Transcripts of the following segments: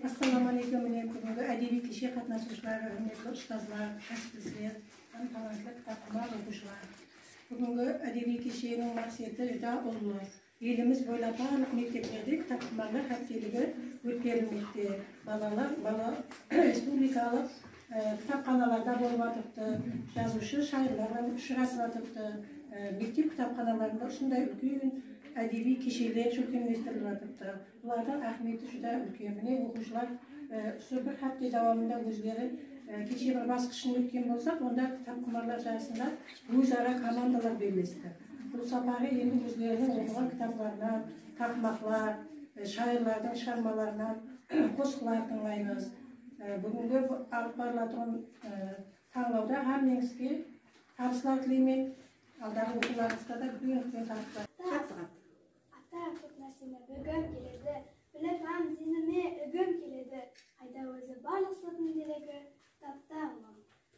Assalamu alaikum. Бүгінгі әдеби кеше қатынасушылар, hürmetli ұстазлар, кәсіпкерлер, талантты кітапхана оқушылар. Бүгінгі әдеби кешенің мақсаты өте ұлы. Еліміз бойлап барлық мектептерде кітапханалар хәтселігі өткерілмекте. Балалар республикалық кітапханаларда болып атыпты, жазушы шайырларын ұшырасып атыпты. Мектеп кітапханаларында осындай үлкен әдеби кешелер көркемдестіріліп жатыпты. Бұлардың ахметі жүдә үлкен. Міне оқушылар бір хапте давамында өздері кеше бір басқышын өткен болсақ, онда кітапханалар жарысында өзара командалар белдесті. Бұл сапары енді өздерінің оқыған кітапларынан, тақмақлар, шайырлардың шығармаларынан қосқылар тыңдаймыз. Бүгінгі алып барылатын таңдауда hamingizga табыстар тілеймін. Алдағы оқуларыңызда да үлкен табыстар. Ата көп нәрсені білгім келеді, біліп һәм зейініме үгім келеді. Қайда өзі барлық сотын дерегі кітапта олам.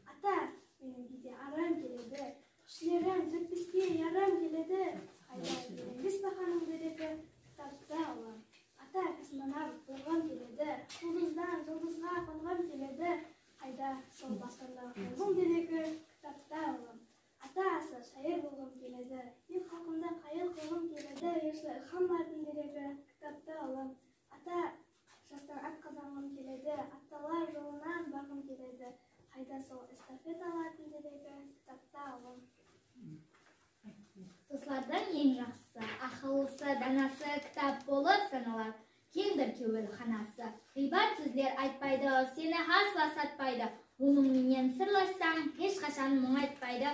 Ата, менің кейде арам келеді, кішілерім төкпеске ярам келеді. Қайда береміз бақаның дерегі кітапта олам. Ата, космонавт болғым келеді, жұлдыздан жұлдызға қонғым келеді. Қайда сол басқанда қонғым дерегі кітапта олам. Ата, аса шайыр болғым келеді, мен халқымда қайыр қылғым келеді, еші ылхамдардың дерегі кітапта олам. Ата, жастан ат қазанғым келеді, атталар жолынан барғым келеді, қайда сол эстафеталардың дерегі кітапта олам. Достардың ең жақсысы, ақыллысы, данасы кітап болып саналар. Кеңдір кеуелханасы. Ғибат сөздер айтпайды, сені асла сатпайды. Оныңменен сырлассаң, ешқашан мұң айтпайды.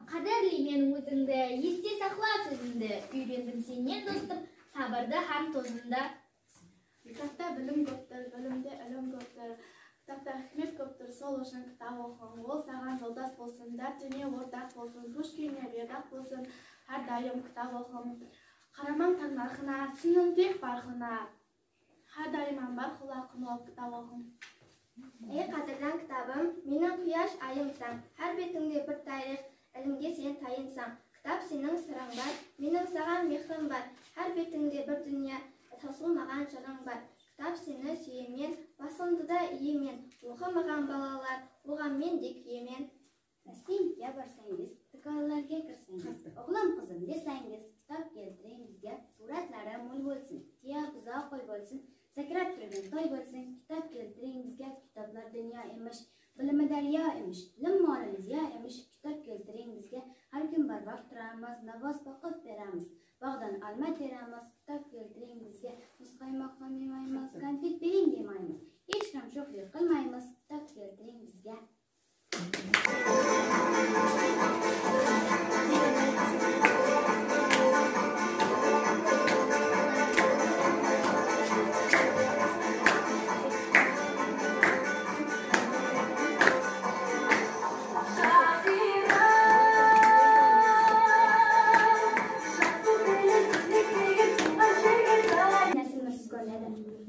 Қадірлі мен өзіңді, есте сақла сөзімді. Үйрендім сенен достым, сабырды һәм тозымды. Кітапта білім көптір, білімде ілім көптір. Кітапта хикмет көптір, сол үшін кітап оқың. Ол саған жолдас болсын, дәртіне ортақ болсын, көшкеніне бедақ болсын, әрдайым кітап оқың. Қарамаң таң нарқына, түсінің тек барқына. Әрдайым бар құлақын ол кітап оқың. Ей қадірдан кітабым, менің құяш айымсаң, әр бетіңде бір тарих, әлімге сен тайынсаң. Кітап сенің сырың бар, менің саған мехрім бар, әр бетіңде бір дүния, таусылмаған жырың бар. Кітап сені сүйемен, басымды да иемен, оқымаған балалар, оған мен де күйемен. Мәскеуге барсаңыз, тықалаларға кірсеңіз, оғлам қызым десеңіз, кітап келтірейін бізге, суратлары мол болсын, тия бұза қой болсын, сәкірап тұрған той болсын, кітап келтірейін бізге, кітаплар дүния еміш, білімі дәрия еміш, білім малымыз я еміш, кітап келтірейін бізге, әр күн бар бақ тұрамыз, наваз бақыт береміз, бағдан алма тереміз, кітап келтірейін бізге, мұсқаймаққа демаймыз, конфет берейін демаймыз, ешкім жоқлық қылмаймыз, кітап келтірейін бізге.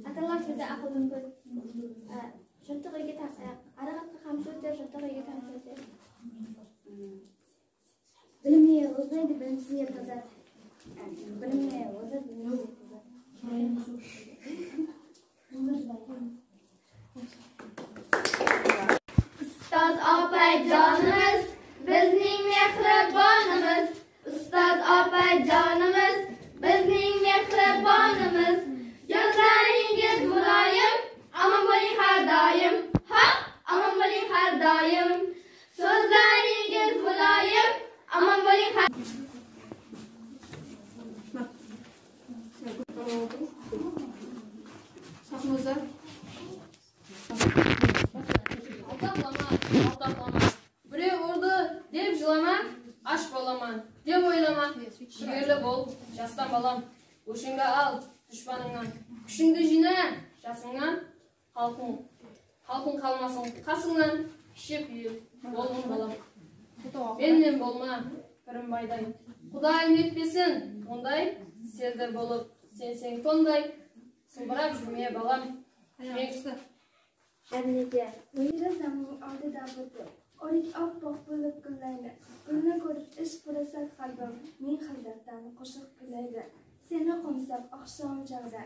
Аталар сөзі ақылдың көз. Жұрттық үйге арағатқа қамшы өтер, жұрттық үйге қамшы өтер. Білімне озбайды, білімсізге тазар. Білімне озар, білімсізге тазар. Ustaz opajonimiz, bizning mehribonimiz. Ustaz opajonimiz, bizning mehribonimiz. Yozlaringiz muloyim, aman bo'ling har doim. Ha, aman bo'ling har doim. So'zlaringiz muloyim, aman bo'ling har Біреу ұрды деп жылама, аш боламан деп ойлама. Жігерлі бол, жастан балам, өшіңді ал düşmanыңнан. Күшіңді жина, жасыңнан, халқың қалмасын қасыңнан. Шеп үйіп, болғын балам. Меннен болма, пірім байдай. Құдайым етпесін, ондай, серді болып, сен тондай. Сылбырап жүрме балам. Әбілеге, ойыры замың алдыда бұлды. Орик аппақ болып күлләйді. Күлні көріп іш бұраса қалбым, мен қалдақтан қошық күлләйді. Seni komsap akşam çağda,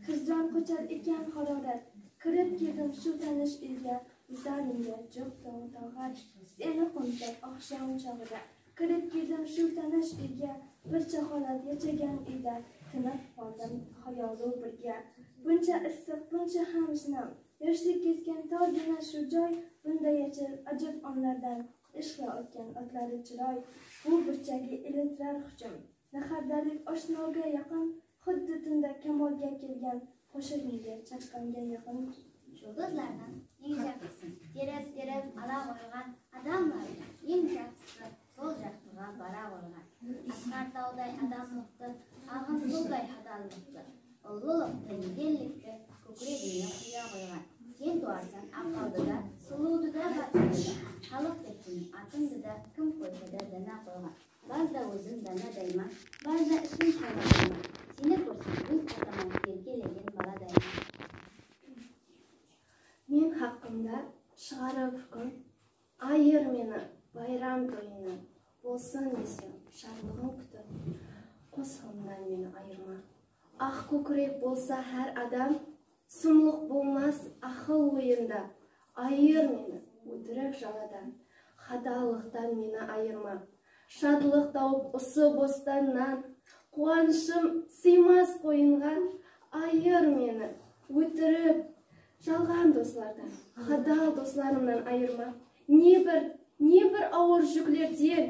hijron ko'char ekan harorat. Kirib keldim shu tanish uyga, visalimga jo'qdim tog'at. Seni qo'msak oqshom chog'ida. Kirib keldim shu tanish uyga, bir choqolat yashagan uyda. Tinib qoldim xayolu birga. Buncha issiq, buncha ham shinam. Yoshlik ketgan tog'gina shu joy, bunda yashir ajib onlardan. Ishqa o'tgan otlari chiroy, bu burchagi elitrar hujum. Nahardalik oshnoga yaqin, xuddi tunda kamolga kelgan, qo'shig'ingga chaqqanga yaqin. Yulduzlardan eng yaxshisi terib ala qo'ygan odamlardan eng yaxshisi so'l jahtiga bara qo'ygan. Asqar tog'day adam muhti, ag'in suvday hadallikdi. Ulug'likdi, yegenlikdi, ko'kragingga quya qo'ygan. Sen tuarsan aqldida, suluvdida batidida, xalq debsin atindida, kim qo'ysada dana qo'ygan. Ba'zida o'zim dana dayman, ba'zida ismim qo'yman. Seni ko'rsam o'z otaman kelkelagan bola dayman. Men haqimda шығарып hukm, ayır meni bayram to'yini, bo'lsin desam sharlig'im kutib, qo'sqimdan meni ayirma. Aq ko'krak bo'lsa har adam, sumliq bo'lmas aql o'yinda. Ayir meni o'tirak jaladan, xatolikdan meni ayirma. Shadliq taup usi bo'stondan, quvonishim siymas qo'yinga. Ayir meni o'tirib жалған dostlardan, xadal dostlarımdan ayırma. Ne bir ağır jüklerden,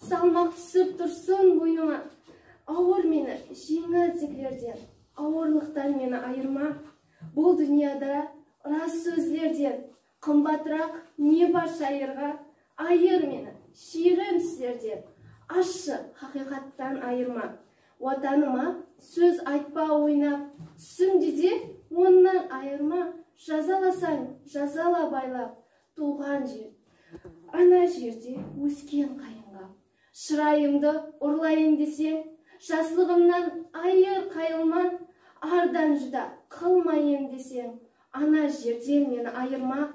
salmak түсіп тұрсын boynuma. Ağır meni жеңіл teklerden, ağırlıktan meni ayırma. Бұл dünyada rас sözlerden, қымбатырақ не бар шайырға. Ayır meni şirin түсlerden, ащы haqiqattan ayırma. Vatanıma söz айтпа ойнап, түсіңде де ondan ayırma. Жазаласаң, жазала байлап, туған жер, ана жерде өскен қайынға. Шырайымды ұрлайын десең, жаслығымнан айыр қайылман, ардан жүда қылмайын десең, ана жерден мені айырма.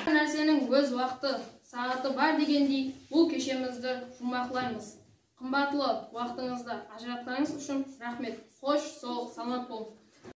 Нәрсенің өз уақыты, сағаты бар дегендей, бұл кешемізді жұмақлаймыз. Қымбатлы уақытыңызды ажыратқаныңыз үшін рахмет. Қош, сол, саламат бол.